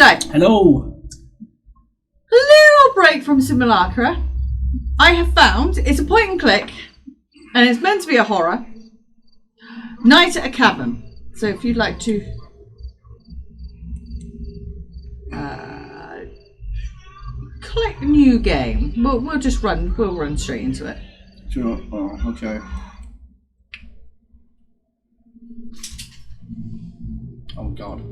So, hello. Little break from Simulacra. I have found it's a point and click, and it's meant to be a horror. Night at a Cabin. So if you'd like to click new game, we'll just run. We'll run straight into it. Sure. Oh, okay. Oh God.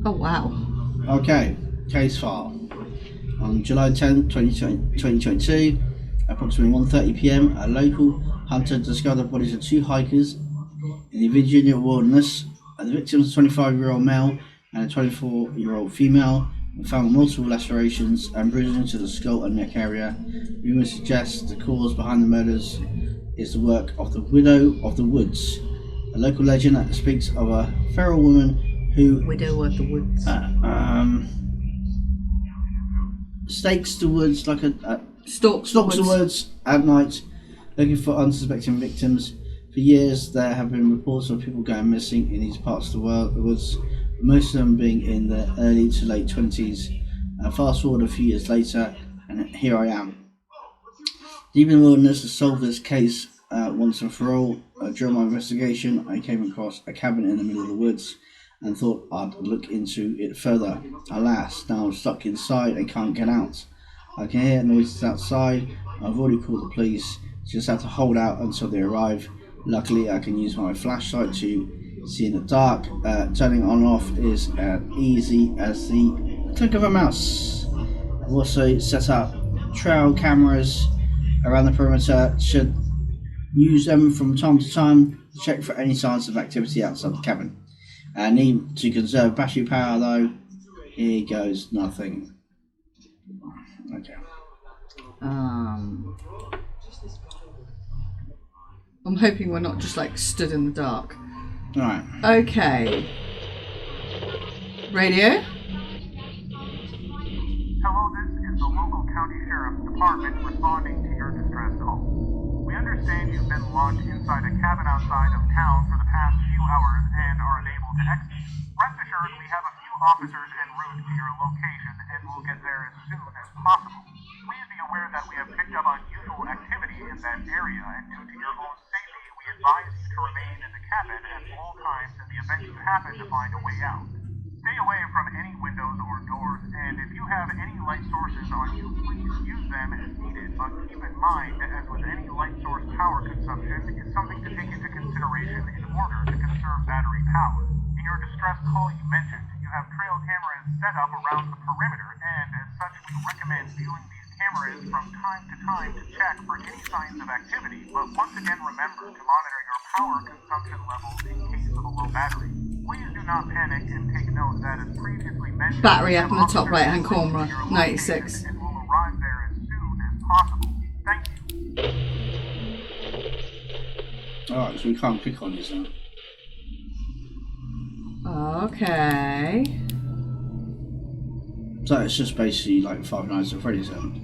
Oh wow. Okay. Case file. On July 10th, 2022, approximately 1:30 p.m., a local hunter discovered the bodies of two hikers in the Virginia wilderness. The victims, a 25-year-old male and a 24-year-old female, were found with multiple lacerations and bruising to the skull and neck area. Rumors suggest the cause behind the murders is the work of the Widow of the Woods, a local legend that speaks of a feral woman who Widow of the Woods. Stakes the woods like Stalks the woods at night, looking for unsuspecting victims. For years, there have been reports of people going missing in these parts of the woods, most of them being in their early to late 20s. Fast forward a few years later, and here I am. Deep in the wilderness to solve this case once and for all. During my investigation, I came across a cabin in the middle of the woods and thought I'd look into it further. Alas, now I'm stuck inside and can't get out. I can hear noises outside. I've already called the police. Just have to hold out until they arrive. Luckily, I can use my flashlight to see in the dark. Turning on and off is as easy as the click of a mouse. I've also set up trail cameras around the perimeter. Should use them from time to time to check for any signs of activity outside the cabin. I need to conserve battery power though. Here goes nothing. Okay. I'm hoping we're not just like stood in the dark. Alright. Okay. Radio? Hello, this is the local county sheriff's department responding to your distress call. We understand you've been locked inside a cabin outside of town for the past few hours and are unable to exit. Rest assured, we have a few officers en route to your location and will get there as soon as possible. Please be aware that we have picked up unusual activity in that area, and due to your own safety, we advise you to remain in the cabin at all times in the event you happen to find a way out. Stay away from any windows or doors, and if you have any light sources on you, please use them as needed, but keep in mind, as with any light source, power consumption is something to take into consideration in order to conserve battery power. In your distress call you mentioned, you have trail cameras set up around the perimeter, and as such we recommend viewing these cameras from time to time to check for any signs of activity, but once again remember to monitor your power consumption levels in case of a low battery. Please do not panic and take note that as previously mentioned, Battery up in the top right hand corner, 96. And will arrive there as soon as possible. Thank you. Alright, so we can't click on this now. Okay. So it's just basically like Five Nights at Freddy's then.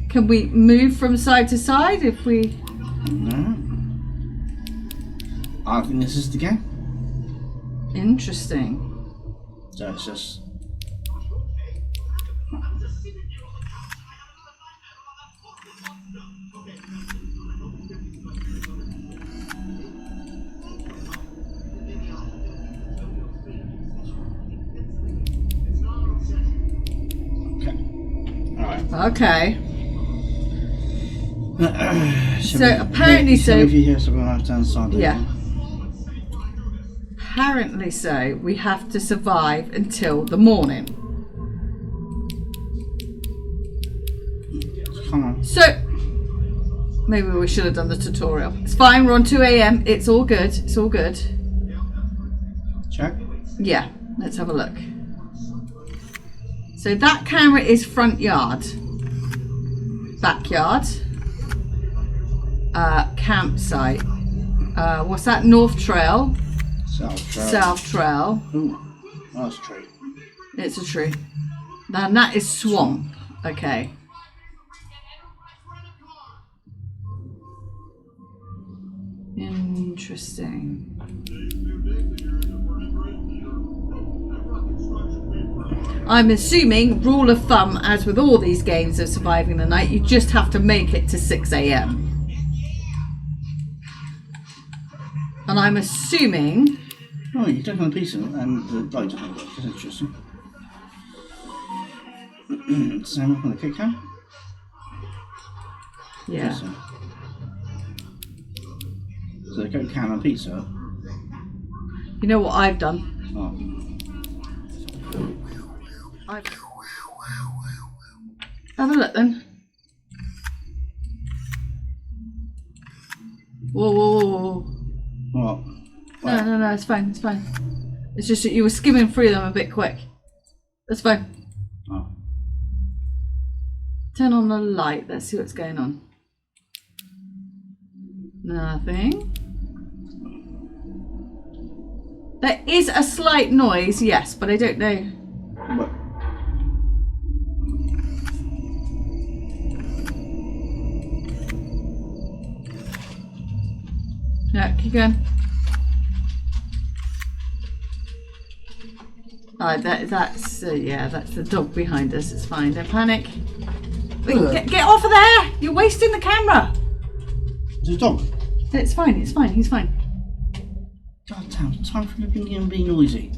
Can we move from side to side if we... No. I think this is the game. Interesting. So it's just... Okay. so apparently so. If you hear something left hand side. Yeah. Apparently so. We have to survive until the morning. Come on. So maybe we should have done the tutorial. It's fine. We're on 2 a.m. It's all good. It's all good. Check. Yeah. Let's have a look. So that camera is front yard. Backyard. Campsite. What's that? North Trail. South Trail. South Trail. Ooh, that's a tree. It's a tree. Then that is swamp. Okay. Interesting. I'm assuming, rule of thumb, as with all these games of surviving the night, you just have to make it to 6 a.m. And I'm assuming... Oh, you don't have a pizza and the light doesn't work. That's interesting. Same up on the cake can? Yeah. So the Coke can and pizza. You know what I've done? Oh. Have a look then. Whoa, whoa, whoa, whoa. What? No, it's fine, it's fine. It's just that you were skimming through them a bit quick. That's fine. Oh. Turn on the light, let's see what's going on. Nothing. There is a slight noise, yes, but I don't know. What? Yeah, keep going. Oh, that's the dog behind us. It's fine. Don't panic. Wait, get off of there! You're wasting the camera. It's a dog. It's fine. It's fine. He's fine. God damn! Time for living and being noisy.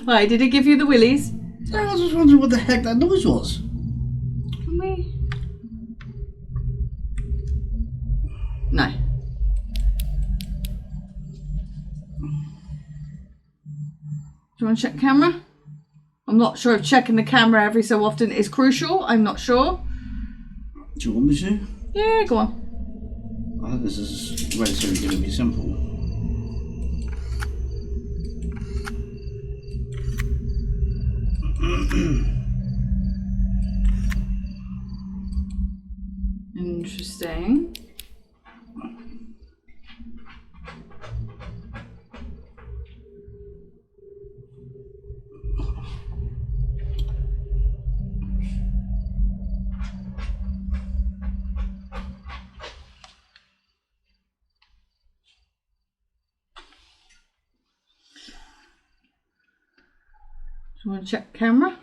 Why did he give you the willies? I was just wondering what the heck that noise was. Can we? No. Do you want to check camera? I'm not sure if checking the camera every so often is crucial. I'm not sure. Do you want me to? Yeah, go on. I think this is relatively going to be simple. Interesting. Do you want to check camera?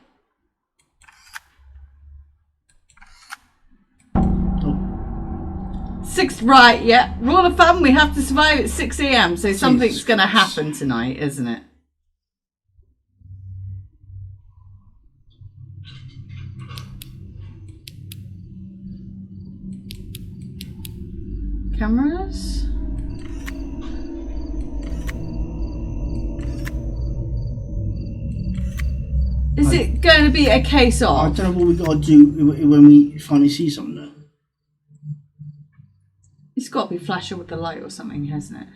Right, yeah. Rule of thumb, we have to survive at 6 a.m. So something's going to happen tonight, isn't it? Cameras? Is it going to be a case of? I don't know what we got to do when we finally see something there. It's got to be flashing with the light or something, hasn't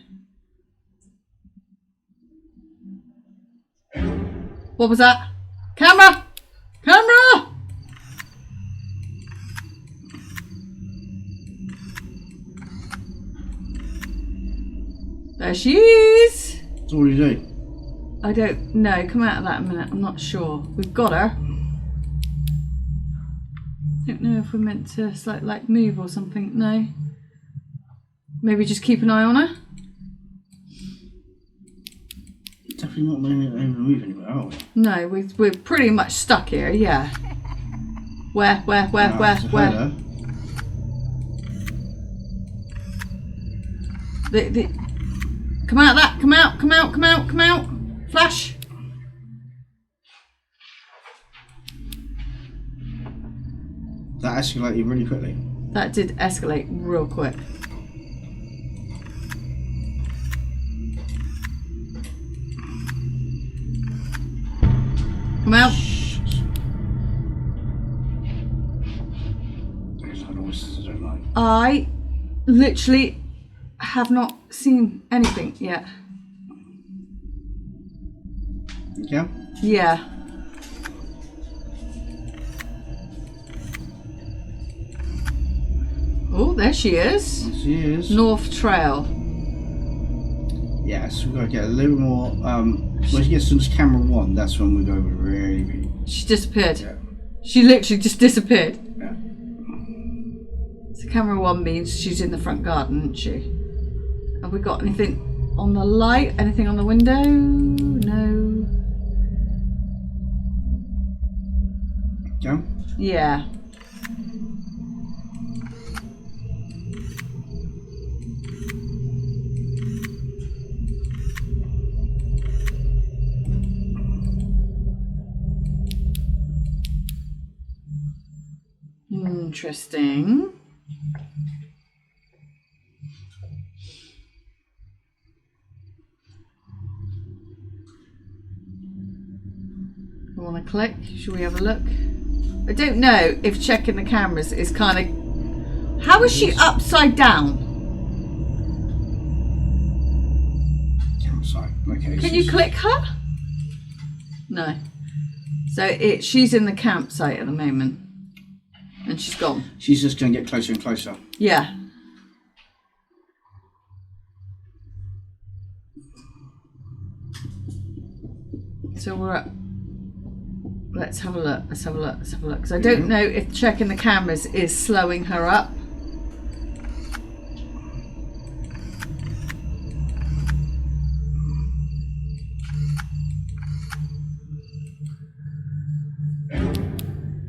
it? What was that? Camera! Camera! There she is! So what do you do? I don't know. Come out of that in a minute. I'm not sure. We've got her. I don't know if we're meant to like move or something. No. Maybe just keep an eye on her. Definitely not able to move anywhere, are we? No, we're pretty much stuck here. Yeah. Where? Come out of that. Come out. Flash. That escalated really quickly. That did escalate real quick. Come out. I literally have not seen anything yet. Yeah? Yeah. Oh, there she is. There she is. North Trail. Yes, we've got to get a little more. When she gets to camera 1, that's when we go really. She disappeared. Yeah. She literally just disappeared. Yeah. So camera 1 means she's in the front garden, isn't she? Have we got anything on the light? Anything on the window? No. Yeah. Interesting. You want to click? Should we have a look? I don't know if checking the cameras is kind of... How is she upside down? Campsite. Okay. Can you click her? No. So she's in the campsite at the moment. And she's gone. She's just going to get closer and closer. Yeah. So we're at... Let's have a look. Let's have a look. Let's have a look. Because I don't know if checking the cameras is slowing her up.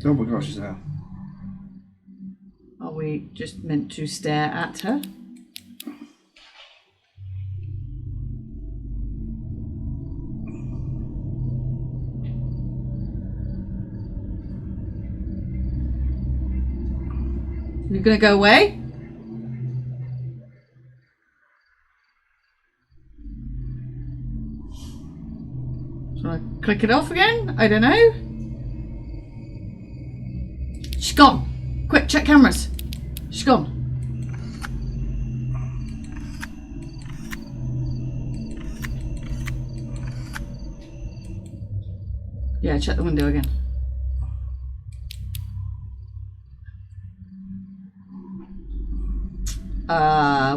Oh my gosh, she's there. Are we just meant to stare at her? You're gonna go away? Shall I click it off again? I don't know. She's gone. Quick, check cameras. She's gone. Yeah, check the window again.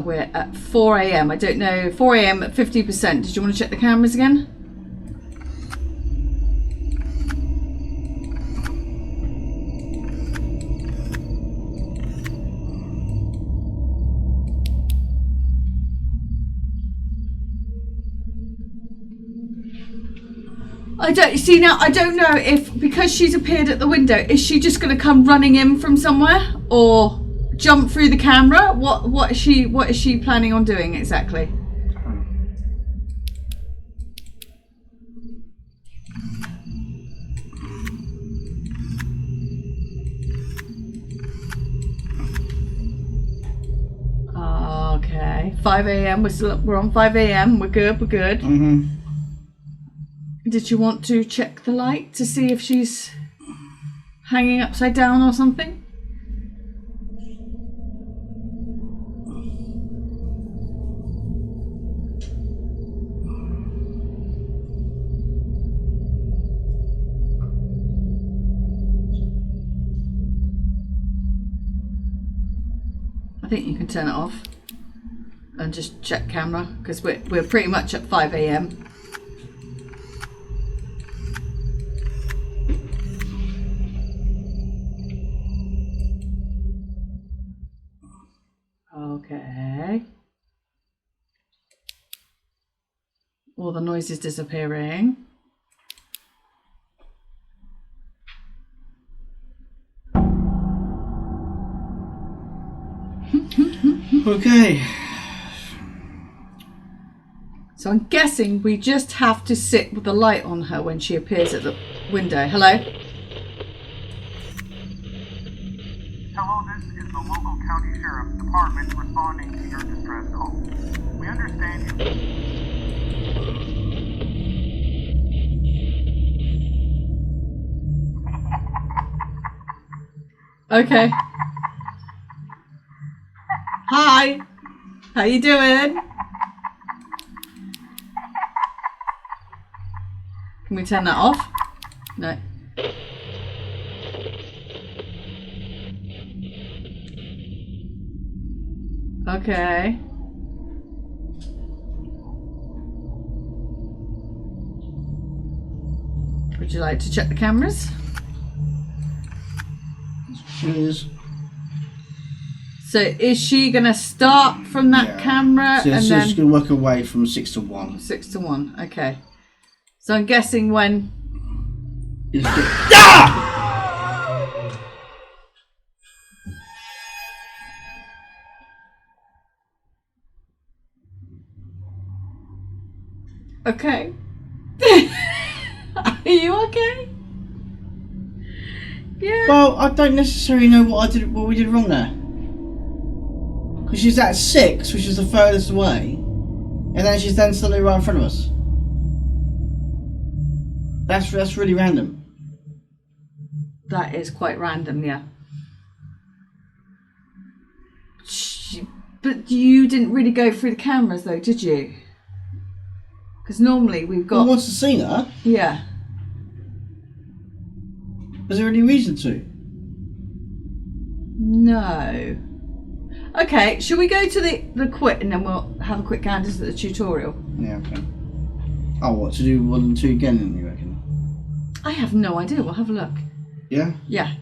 We're at 4 a.m. I don't know. 4 a.m. at 50%. Did you want to check the cameras again? I don't know if, because she's appeared at the window, is she just going to come running in from somewhere or jump through the camera? What is she planning on doing exactly? Okay, 5 a.m. We're on 5 a.m. We're good. Mm-hmm. Did you want to check the light to see if she's hanging upside down or something? I think you can turn it off and just check camera because we're pretty much at 5 a.m. Okay. All the noise is disappearing. Okay. So I'm guessing we just have to sit with the light on her when she appears at the window. Hello? Hello, this is the local county sheriff's department responding to your distress call. We understand you... Okay. Hi. How you doing? Can we turn that off? No. Okay. Would you like to check the cameras? Cheers. So is she gonna start from that camera So and she's then going to work her way from 6 to 1. 6 to 1? Okay. So I'm guessing when... Okay. Are you okay? Yeah. Well, I don't necessarily know what we did wrong there. Because she's at 6, which is the furthest away, and then she's then suddenly right in front of us. That's really random. That is quite random, yeah. But you didn't really go through the cameras though, did you? Because normally we've got... Well, once I've seen her, Yeah. is there any reason to? No. Okay, shall we go to the quit and then we'll have a quick gander at the tutorial? Yeah, okay. Oh, what, to do 1 and 2 again, then, you reckon? I have no idea. We'll have a look. Yeah? Yeah.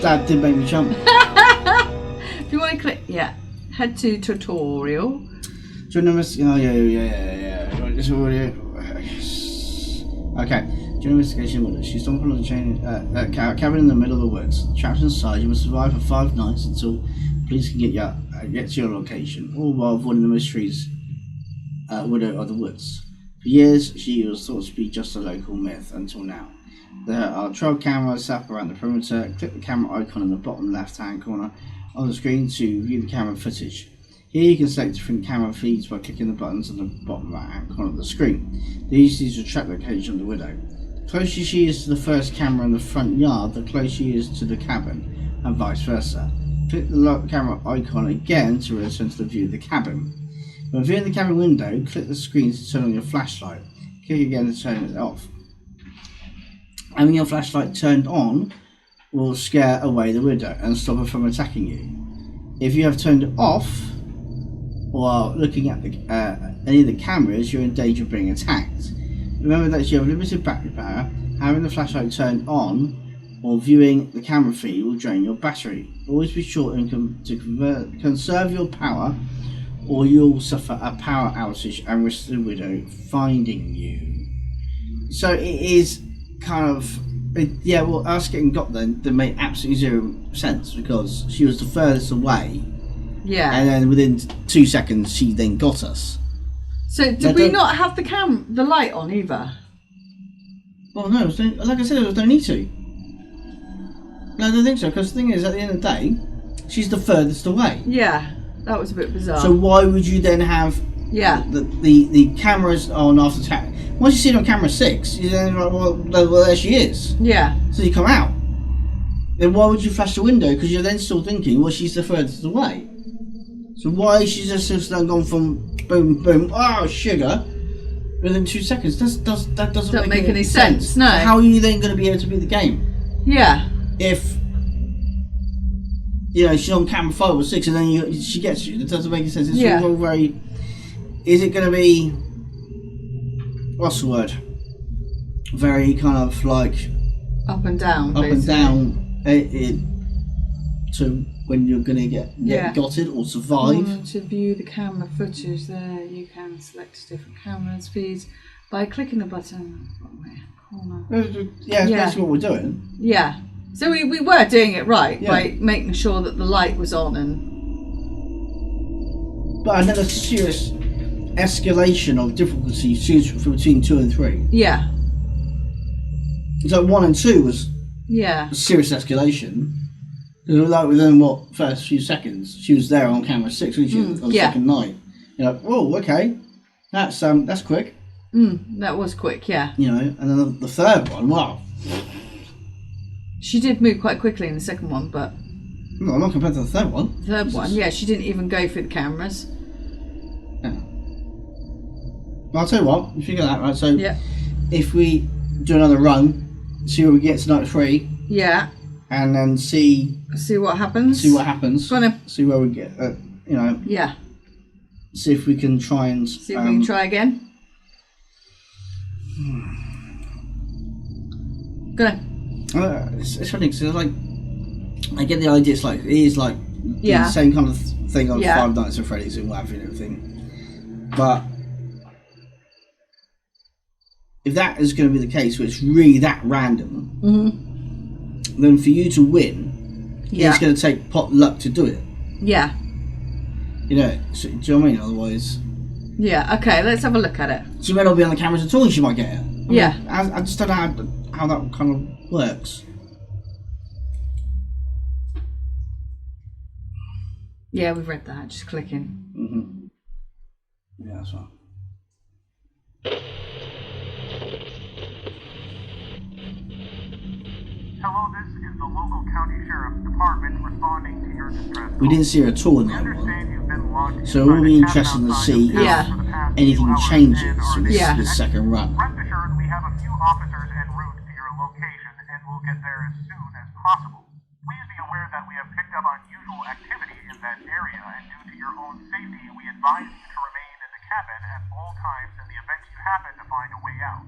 That did make me jump. If you want to click, yeah, head to tutorial. During the investigation, oh yeah. Okay. During the investigation, she stumbled on the chain cabin in the middle of the woods. Trapped inside, you must survive for 5 nights until police can get to your location, all while avoiding the mysteries widow of the woods. For years, she was thought to be just a local myth until now. There are 12 cameras set up around the perimeter. Click the camera icon in the bottom left-hand corner on the screen to view the camera footage. Here you can select different camera feeds by clicking the buttons on the bottom right-hand corner of the screen. These use to track the location of the widow. The closer she is to the first camera in the front yard, the closer she is to the cabin, and vice versa. Click the camera icon again to return to the view of the cabin. When viewing the cabin window, click the screen to turn on your flashlight. Click again to turn it off. Having your flashlight turned on will scare away the widow and stop her from attacking you. If you have turned it off while looking at any of the cameras, you're in danger of being attacked. Remember that you have limited battery power. Having the flashlight turned on or viewing the camera feed will drain your battery. Always be sure to conserve your power, or you'll suffer a power outage and risk the widow finding you. So it is kind of, yeah, well, us getting got then made absolutely 0 sense, because she was the furthest away, Yeah. and then within 2 seconds she then got us. So did we not have the light on either? Well, no, like I said, there was no need to. No, I don't think so, because the thing is, at the end of the day, she's the furthest away. Yeah, that was a bit bizarre. So why would you then have the cameras on after attack? Once you see it on camera 6, you then like, well, there she is. Yeah. So you come out. Then why would you flash the window? Because you're then still thinking, well, she's the furthest away. So why is she just now gone from boom, boom, oh, sugar, within 2 seconds? That doesn't make any sense. No. So how are you then going to be able to beat the game? Yeah. If, you know, she's on camera 5 or 6 and then she gets you. That doesn't make any sense. It's all very... Is it going to be... What's the word? Very kind of like... Up and down, Up basically. and down to when you're going to get gotted or survive. To view the camera footage there, you can select different cameras feeds by clicking the button bottom right corner. Yeah, that's basically what we're doing. Yeah. So we were doing it right by Yeah. making sure that the light was on and... But another serious escalation of difficulty between 2 and 3. Yeah. So 1 and 2 was Yeah. a serious escalation. Because like within first few seconds, she was there on camera 6, wasn't she, on the second night. You're like, oh, okay, that's quick. That was quick, yeah. You know, and then the third one, wow. She did move quite quickly in the second one, but No, not compared to the third one. the third one, yeah, she didn't even go through the cameras. Yeah. Well, I'll tell you what, you figure that, right? So Yeah. if we do another run, see where we get to night 3, Yeah. and then see what happens. what happens. Go on then. See where we get, you know, Yeah. see if we can try and... See if we can try again. Go on. It's funny because it's like, I get the idea. It is like Yeah. the same kind of thing on Yeah. Five Nights at Freddy's and what have you and everything. But if that is going to be the case, where it's really that random, then for you to win, Yeah. it's going to take pot luck to do it. Yeah. You know, so, do you know what I mean? Otherwise, Yeah. Okay, let's have a look at it. she may not be on the cameras at all and she might get it. I mean, Yeah. I just don't know how that kind of works. Yeah, we've read that. Just clicking. Mm-hmm. Yeah, that's right. Hello, this is the local county sheriff's department responding to your distress We call. didn't see her at all in We that one. understand you've been locked So inside we'll be a cabin interested to outside see of town Yeah. for the past anything few hours changes and are in this, Yeah. this second run. Rest assured, we have a few officers en route to your location and will get there as soon as possible. Please be aware that we have picked up unusual activity in that area, and due to your own safety, we advise you to remain in the cabin at all times in the event you happen to find a way out.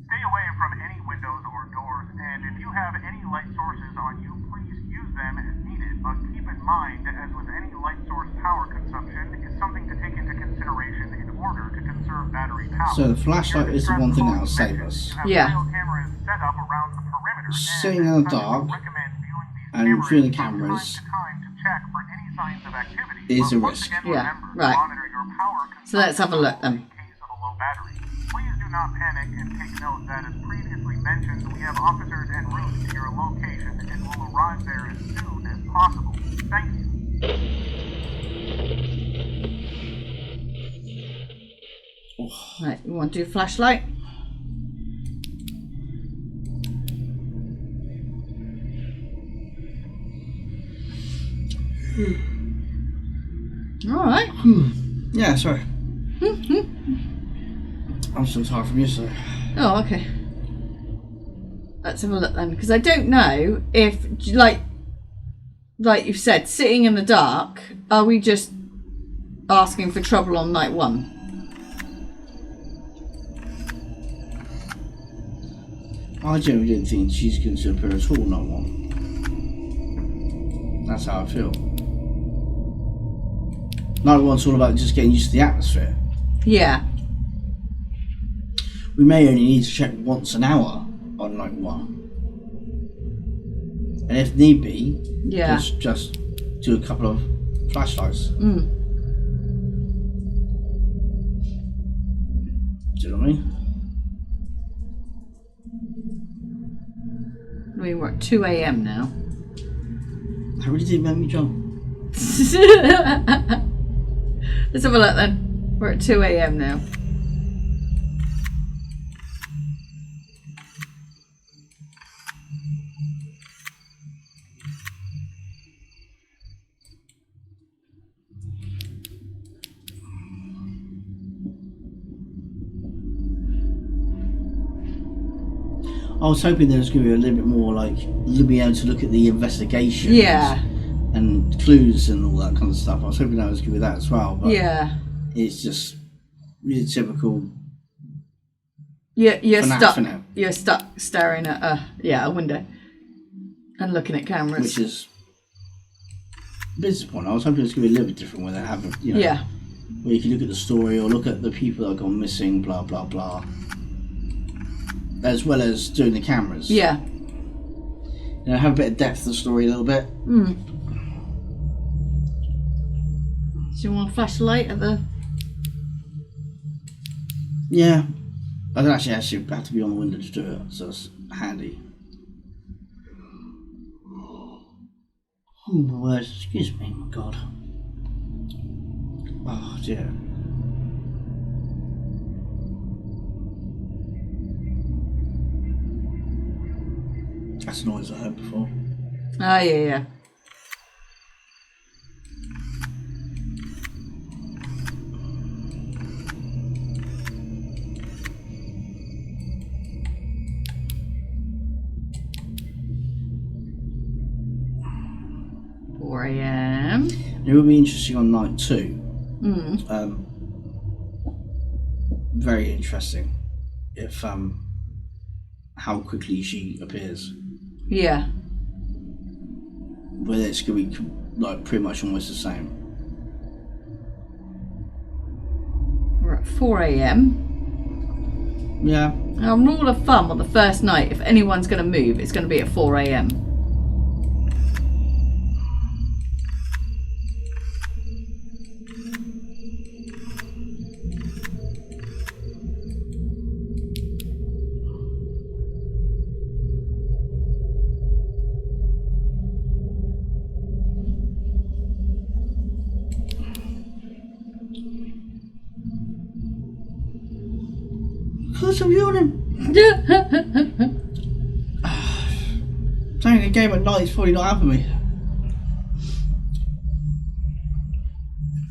Stay away from any windows or doors, and if you have any light sources on you, please use them as needed, but keep in mind, as with any light source, power consumption is something to take into consideration in order to conserve battery power. So the flashlight is the one thing that'll save us. Yeah. Cameras set up around the perimeter, Sitting in the dark and viewing the cameras is a risk. Yeah, right. So let's have a look then. Please do not panic and take note that, as previously mentioned, we have officers en route to your location and will arrive there as soon as possible. Thank you. Right, you want to do flashlight? All right. Yeah, sorry. I'm still tired from yesterday. Oh, okay. Let's have a look then, because I don't know if, like you've said, sitting in the dark, are we just asking for trouble on night one? I generally didn't think she's going to appear at all, not one. That's how I feel. Night one's all about just getting used to the atmosphere. Yeah. We may only need to check once an hour on night one. And if need be, Yeah. just do a couple of flashlights. Mm. Do you know what I mean? I mean, we're at 2 a.m. now. I really did make me jump. Let's have a look then. We're at 2 a.m. now. I was hoping there was going to be a little bit more, like, you'll be able to look at the investigation. Yeah. And clues and all that kind of stuff. I was hoping that was going to be that as well. But Yeah. it's just really typical. You're For now, stuck. for now. You're stuck staring at a window and looking at cameras. Which is a bit disappointing. I was hoping it was going to be a little bit different when they have, yeah. where you can look at the story or look at the people that have gone missing, blah blah blah, as well as doing the cameras. Yeah. Have a bit of depth to the story a little bit. Hmm. Do you want a flashlight at the? Yeah, I don't actually have to be on the window to do it, so it's handy. Oh my word! Excuse me, my God. Oh dear. That's a noise I heard before. Oh yeah. 4 a.m. It will be interesting on night 2. Mm. Very interesting. If how quickly she appears. Yeah. Whether it's going to be like pretty much almost the same. We're at 4 a.m. Yeah. Now, rule of thumb on the first night, if anyone's going to move, it's going to be at 4 a.m. Because I'm yawning. Playing a game at night is probably not helping me.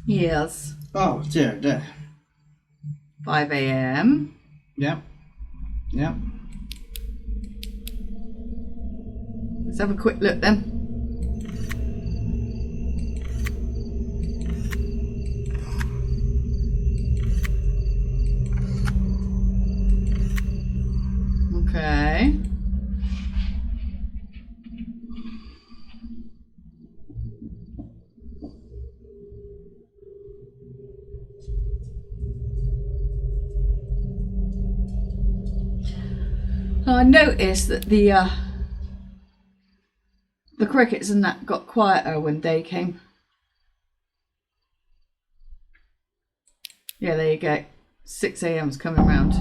Yes. Oh dear, dear. 5 a.m. Yep. Yep. Let's have a quick look then. Okay. I noticed that the crickets and that got quieter when day came. Yeah, there you go. 6 a.m.'s coming round.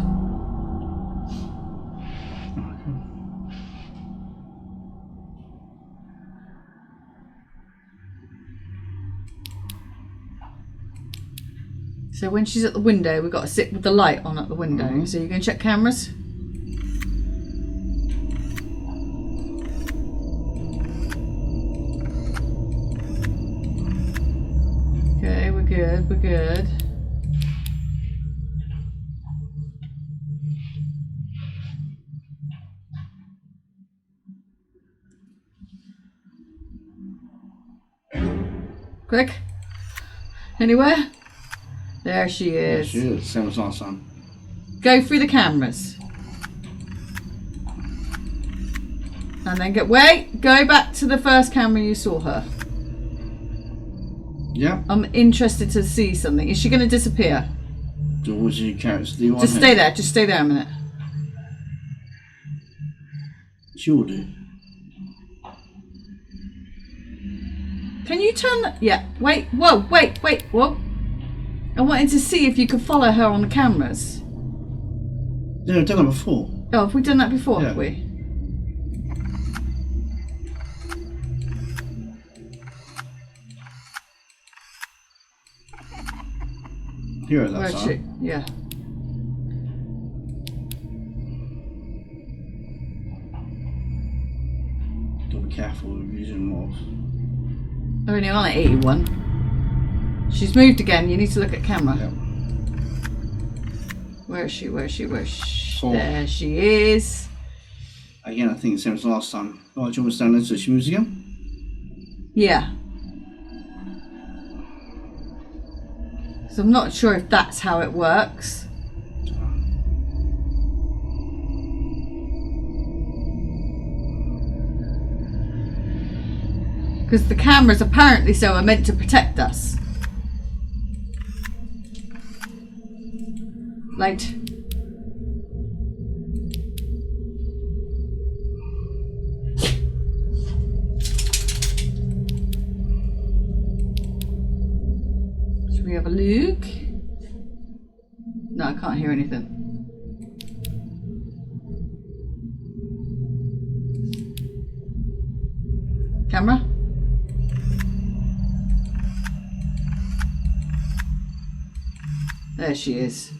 So when she's at the window, we've got to sit with the light on at the window. So you're going to check cameras? Okay, we're good, we're good. Quick. Anywhere? There she Yeah, is. she is. Same as last time. Go through the cameras. And then go back to the first camera you saw her. Yep. I'm interested to see something. Is she going to disappear? What do you characters do you want? Just stay there. Just stay there a minute. She will do. Can you turn the... Yeah. Wait. Whoa. Wait. Whoa. I wanted to see if you could follow her on the cameras. Yeah, I've done that before. Oh, have we done that before? Yeah. Have we? Here, that's Where's all. she? Yeah. Gotta be careful with using mobs. They're only on at 81. She's moved again. You need to look at camera. Yep. Where is she? Where is she? Where is she? Four. There she is. Again, I think it's the same as last time. Oh, do you want me to stand there so she moves again? Yeah. So I'm not sure if that's how it works. Because the cameras apparently are meant to protect us. Light. Should we have a look? No, I can't hear anything. Camera? There she is.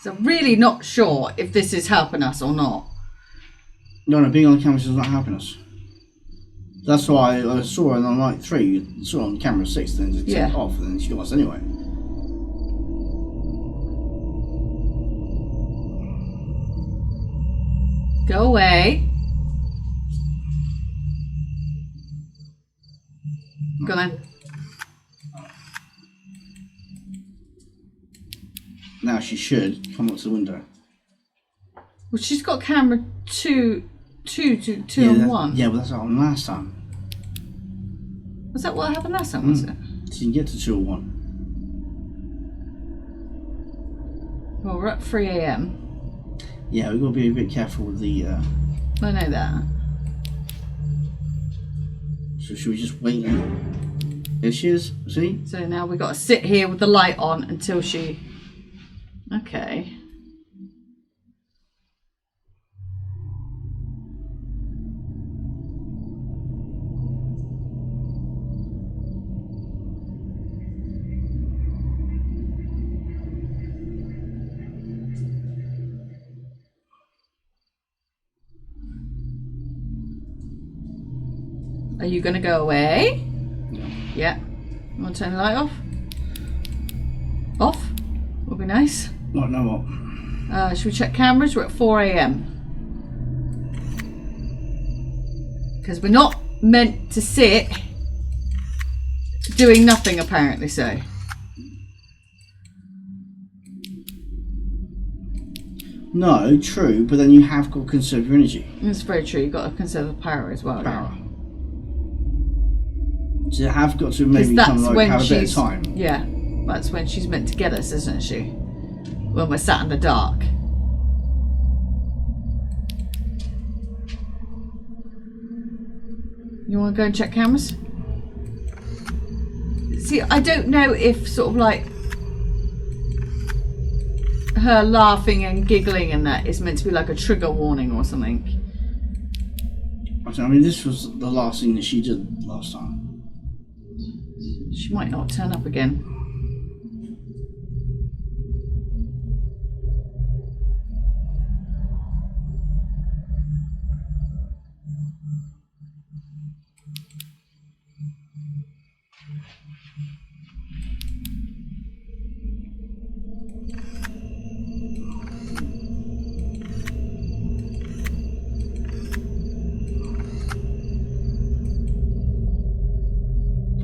So I'm really not sure if this is helping us or not. No, being on the camera is not helping us. That's why I saw her on night 3. You saw her on camera 6, then just Yeah. take it off, and then she got us anyway. Go away. Go on. Now she should come up to the window. Well, she's got camera two yeah, and 1. Yeah, but that's what happened last time. Was that what happened last time, was it? So you can get to 2 or 1. Well, we're at 3 a.m. Yeah, we've got to be a bit careful with the... I know that. So should we just wait? There she is, see? So now we've got to sit here with the light on until she... Okay. Are you going to go away? Yeah. Yeah. You want to turn the light off? Off? Would be nice. Not know what. Should we check cameras? We're at 4 a.m. Because we're not meant to sit doing nothing, apparently, so. No, true, but then you have got to conserve your energy. That's very true. You've got to conserve power as well. Power. So you have got to Because maybe that's kind of like when have a bit of she's. time. Yeah. That's when she's meant to get us, isn't she? When we're sat in the dark. You want to go and check cameras? See, I don't know if sort of like her laughing and giggling and that is meant to be like a trigger warning or something. I mean, this was the last thing that she did last time. She might not turn up again.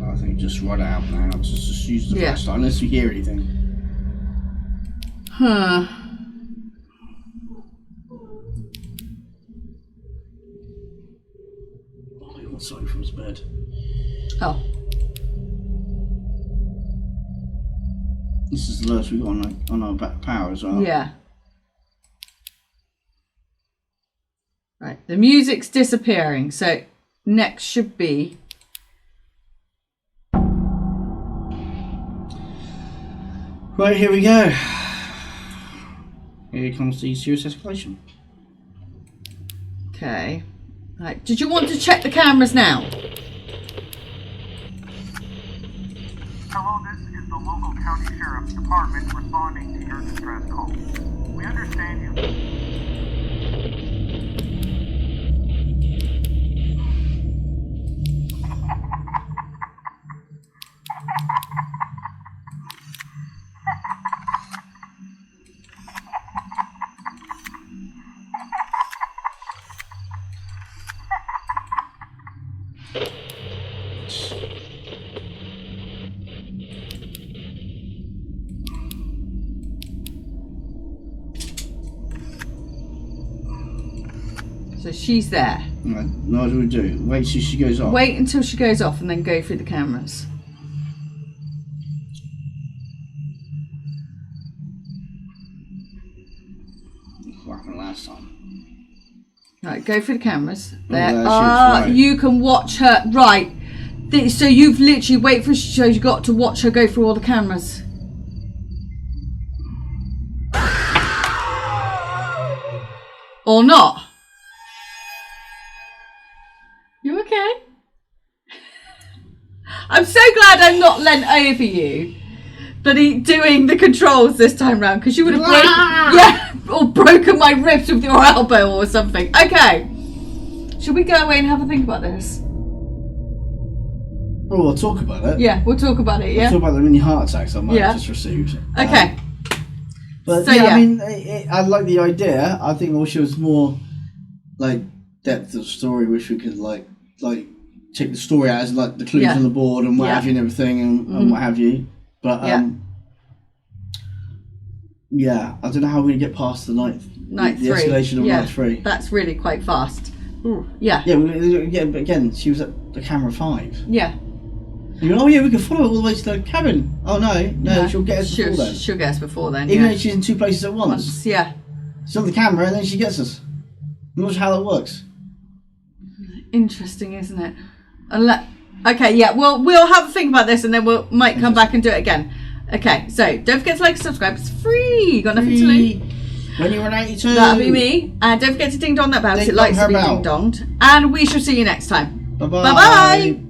I think just run it out now. Just use the Yeah. flashlight unless you hear anything. Huh. Oh, he wants something from his bed. Oh. This is the lowest we got on our back power as well. Yeah. Right. The music's disappearing. So next should be. Right, here we go. Here comes the serious escalation. Okay. Right. Did you want to check the cameras now? Hello, this is the local county sheriff's department responding to your distress call. We understand you. So she's there. Right, now what do we do? Wait till she goes off. Wait until she goes off and then go through the cameras. What happened last time? Right, go through the cameras. there There she is, are. right. You can watch her. Right. So you've literally wait for so you got to watch her go through all the cameras. Or not. You okay? I'm so glad I'm not leant over you. Bloody doing the controls this time round because you would have or broken my ribs with your elbow or something. Okay. Should we go away and have a think about this? Oh, we'll talk about it. Yeah, we'll talk about it, yeah? We'll talk about the mini heart attacks I might Yeah. have just received. Okay. But So, yeah, yeah. I mean, I like the idea. I think also it's more like depth of story, which we could like take the story out as like the clues Yeah. on the board and what Yeah. have you and everything and what have you. But yeah, I don't know how we're gonna get past the night Night the 3. escalation of yeah, night 3. That's really quite fast. Yeah. Yeah, but again, she was at the camera 5. Yeah. You go, oh yeah, we can follow her all the way to the cabin. Oh no, she'll get us before then. She'll get us before then, Even yeah. though she's in 2 places at once. Yeah. She's on the camera and then she gets us. I'm not sure how that works. Interesting, isn't it? Okay, yeah, we'll have a think about this and then we might come back and do it again. Okay, so don't forget to like and subscribe. It's free. You got nothing to lose. When you're an 82. That'll be me. And don't forget to ding dong that bell. Ding It likes dong to her be bell. ding donged. And we shall see you next time. Bye-bye. Bye-bye.